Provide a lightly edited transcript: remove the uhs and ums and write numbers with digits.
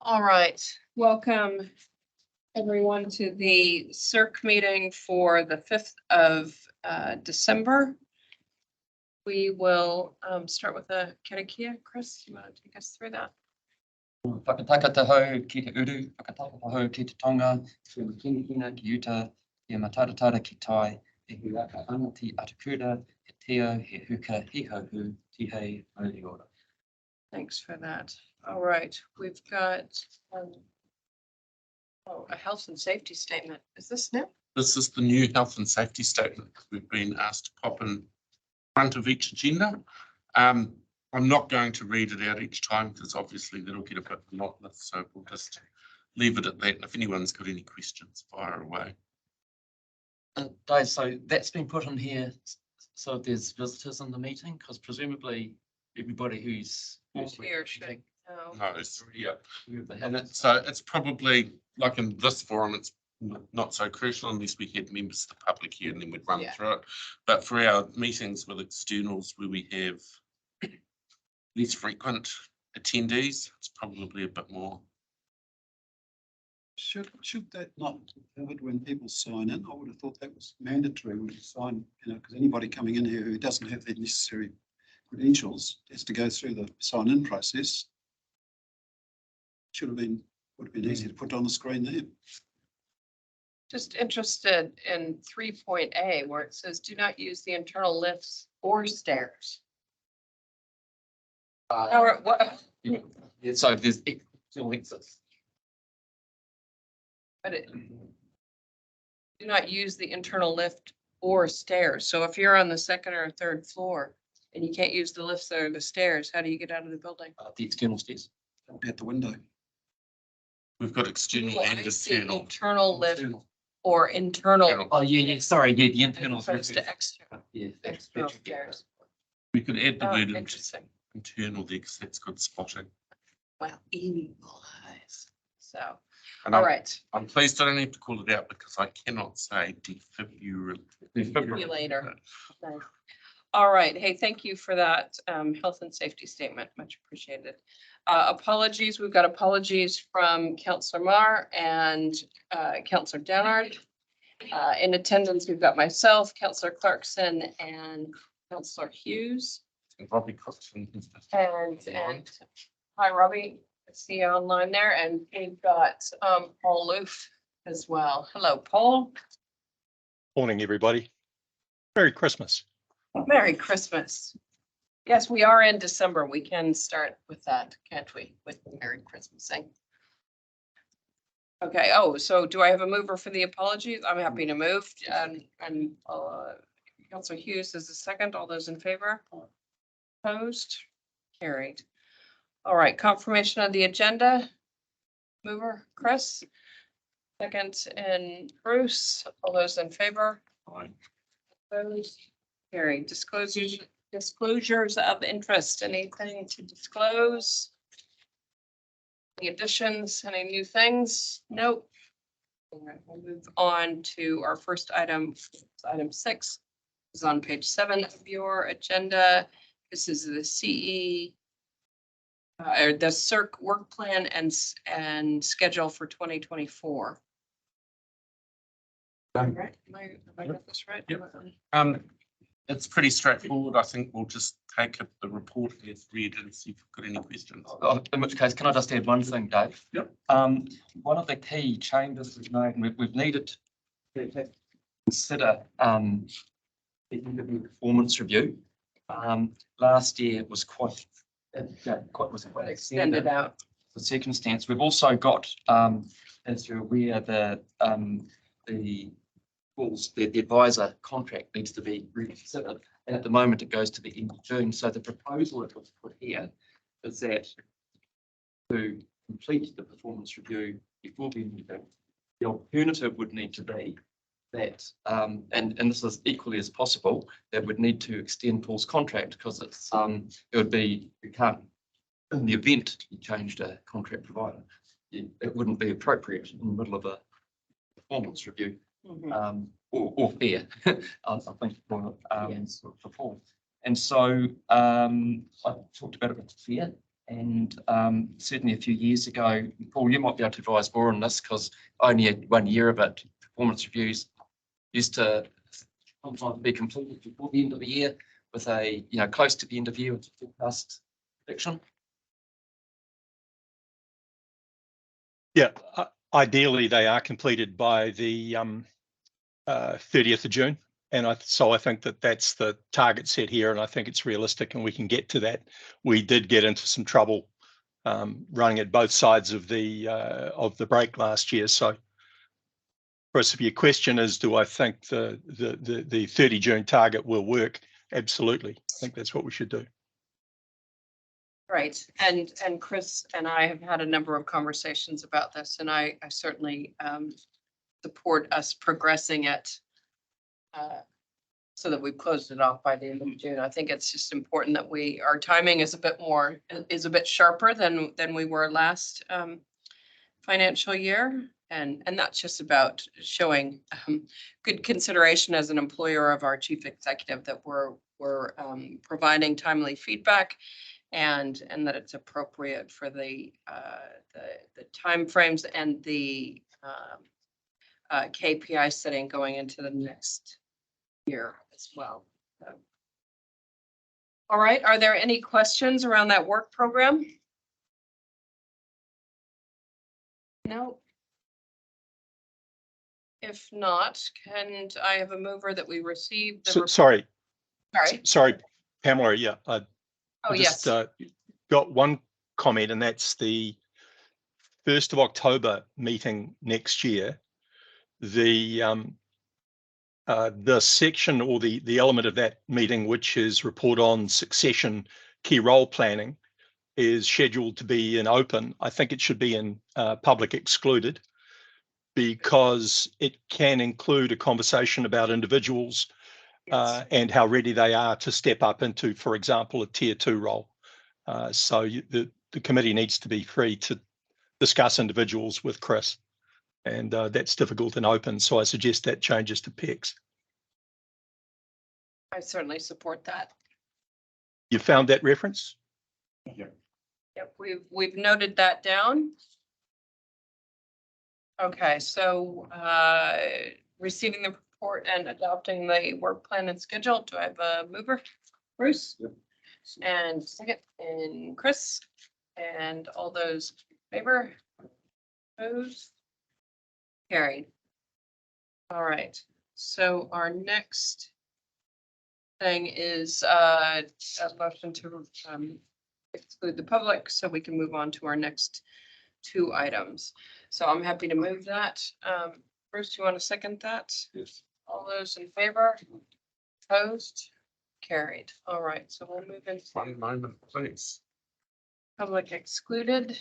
All right, welcome everyone to the CERC meeting for the 5th of December. We will start with a Karakia. Chris, you want to take us through that? Whakataka taho ki te uru, whakataka taho ki te tonga, ki kinihina ki uta, ki mataratara ki tai, e huaka anati atakura, he teo, he huka, he hohu, ti hei, mauri ora. Thanks for that. All right, we've got a health and safety statement. Is this new? This is the new health and safety statement we've been asked to pop in front of each agenda. I'm not going to read it out each time because obviously that'll get a bit monotonous, so we'll just leave it at that. And if anyone's got any questions, fire away. Guys, so that's been put in here so there's visitors in the meeting, because presumably everybody who's Here, should No, yeah. And it's probably like in this forum, it's not so crucial unless we had members of the public here and then we'd run through it. But for our meetings with externals where we have less frequent attendees, it's probably a bit more. Should that not have it when people sign in? I would have thought that was mandatory when you sign, because anybody coming in here who doesn't have the necessary credentials has to go through the sign-in process. Would have been easy to put on the screen there. Just interested in 3.A where it says do not use the internal lifts or stairs. So there's external exits. But do not use the internal lift or stairs. So if you're on the second or third floor and you can't use the lifts or the stairs, how do you get out of the building? The external stairs. At the window. We've got external and internal. Internal lift or internal. Oh, yeah, sorry, the internal. As opposed to external. Yeah, External stairs. We could add the word Interesting. internal there because that's good spotting. Well, evil eyes. So, And all right. I'm pleased I don't have to call it out because I cannot say Defibrillator. Nice. All right. Hey, thank you for that health and safety statement. Much appreciated. Apologies. We've got apologies from Councillor Marr and Councillor Downard. In attendance, we've got myself, Councillor Clarkson, and Councillor Hughes. And Robbie Coxon. And hi, Robbie. I see you online there. And we've got Paul Loof as well. Hello, Paul. Morning, everybody. Merry Christmas. Merry Christmas. Yes, we are in December. We can start with that, can't we? With Merry Christmasing. Okay. Oh, so do I have a mover for the apologies? I'm happy to move. And Councillor Hughes is the second. All those in favor? Opposed? Carried. All right. Confirmation of the agenda. Mover, Chris. Second, and Bruce. All those in favor? Opposed? Carried. Disclosures of interest. Anything to disclose? Any additions? Any new things? Nope. All right, we'll move on to our first item. Item 6 is on page 7 of your agenda. This is the CE or the CERC work plan and schedule for 2024. Right? Have I got this right? Yep. It's pretty straightforward. I think we'll just take the report as read and see if we've got any questions. In which case, can I just add one thing, Dave? Yep. One of the key changes we've made, and we've needed to consider the interview performance review. Last year it was quite Extended out. The circumstance. We've also got, as you're aware, the advisor contract needs to be reconsidered, and at the moment it goes to the end of June. So the proposal that was put here is that to complete the performance review before the end of June, the alternative would need to be that, and this is equally as possible, that would need to extend Paul's contract because it's it would be, you can't, in the event you changed a contract provider, it wouldn't be appropriate in the middle of a performance review. Or fair, I think for Paul. And so I talked about it with fair, And certainly a few years ago, Paul, you might be able to advise more on this because I only had 1 year of it. Performance reviews used to sometimes be completed before the end of the year with a, close to the end of the year with a forecast prediction. Yeah, ideally they are completed by the 30th of June. And so I think that that's the target set here, and I think it's realistic and we can get to that. We did get into some trouble running at both sides of the break last year. So, Chris, if your question is, do I think the 30 June target will work? Absolutely. I think that's what we should do. Right, and Chris and I have had a number of conversations about this, and I certainly support us progressing it so that we've closed it off by the end of June. I think it's just important that our timing is a bit sharper than we were last financial year. And that's just about showing good consideration as an employer of our chief executive that we're providing timely feedback and that it's appropriate for the timeframes and the KPI setting going into the next year as well. So. All right, are there any questions around that work program? No. If not, can I have a mover that we receive? Sorry, Sorry, Pamela. Yeah, I yes. got one comment, and that's the 1st of October meeting next year. The section or the element of that meeting, which is report on succession key role planning, is scheduled to be in open. I think it should be in public excluded, because it can include a conversation about individuals and how ready they are to step up into, for example, a tier 2 role. So the committee needs to be free to discuss individuals with Chris, and that's difficult and open. So I suggest that changes to PECs. I certainly support that. You found that reference? Yep, we've noted that down. Okay, so receiving the report and adopting the work plan and schedule. Do I have a mover? Bruce? Yep. And second, and Chris, and all those in favor? Opposed? Carried. All right, so our next thing is a motion to exclude the public, so we can move on to our next 2 items. So I'm happy to move that. Bruce, do you want to second that? Yes. All those in favor? Opposed? Carried. All right, so we'll move into One moment, please. public excluded.